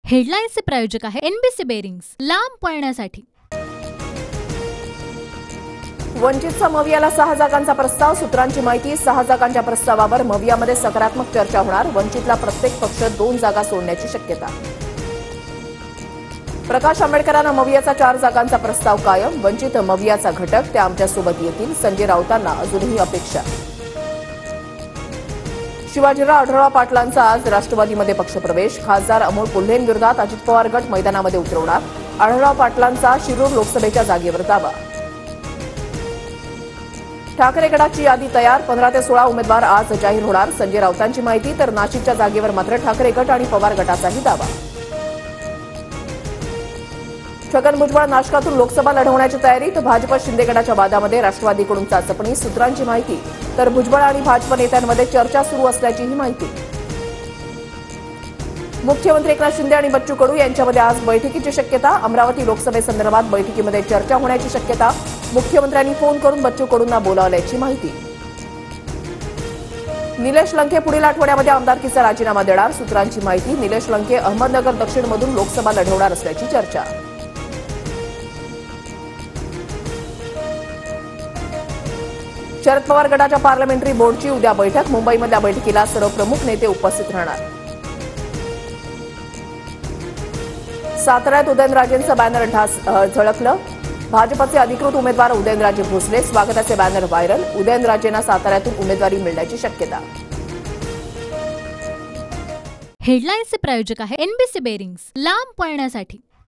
हेडलाईन्सचे प्रायोजक आहे NBC bearings, लांब पळण्यासाठी। वंचितचा मवियाला 6 जागांचा प्रस्ताव। सूत्रांची माहिती, 6 जागांच्या प्रस्तावावर मवियामध्ये सकारात्मक चर्चा होणार। वंचितला प्रत्येक पक्ष 2 जागा सोडण्याची शक्यता। प्रकाश आंबेडकरांना मवियाचा 4 जागांचा प्रस्ताव कायम। वंचित मवियाचा घटक, ते आमच्यासोबत येतील। संजय राऊतांना अजूनही अपेक्षा। शिवाजीराव आढळराव पाटलांचा आज राष्ट्रवादीमध्ये पक्षप्रवेश। खासदार अमोल कोल्हेंविरोधात अजित पवार गट मैदानामध्ये उतरवणार। आढळराव पाटलांचा शिरूर लोकसभेच्या जागेवर दावा। ठाकरे गटाची यादी तयार। 15 ते 16 उमेदवार आज जाहीर होणार। संजय राऊतांची माहिती, तर नाशिकच्या जागेवर मात्र ठाकरे गट आणि पवार गटाचाही दावा। छगन भुजबळ नाशकातून लोकसभा लढवण्याची तयारी, तर भाजप शिंदे गटाच्या वादामध्ये राष्ट्रवादीकडून चाचपणी। सूत्रांची माहिती, तर भुजबळ आणि भाजप नेत्यांमध्ये चर्चा सुरू असल्याचीही माहिती। मुख्यमंत्री एकनाथ शिंदे आणि बच्चू कडू यांच्यामध्ये आज बैठकीची शक्यता। अमरावती लोकसभेसंदर्भात बैठकीमध्ये चर्चा होण्याची शक्यता। मुख्यमंत्र्यांनी फोन करून बच्चू कडूंना बोलावल्याची माहिती। निलेश लंके पुढील आठवड्यामध्ये आमदारकीचा राजीनामा देणार। सूत्रांची माहिती, निलेश लंके अहमदनगर दक्षिणमधून लोकसभा लढवणार असल्याची चर्चा। शरद पवार गटाच्या पार्लमेंटरी बोर्डची उद्या बैठक। मुंबईमधल्या बैठकीला सर्व प्रमुख नेते उपस्थित राहणार। साताऱ्यात उदयनराजेंचं बॅनर झळकलं। भाजपचे अधिकृत उमेदवार उदयनराजे भोसले, स्वागताचे बॅनर व्हायरल। उदयनराजेंना साताऱ्यातून उमेदवारी मिळण्याची शक्यता। हेडलाईन्सचे प्रायोजक आहे एनबीसी बेरिंग्स, लांब पळण्यासाठी।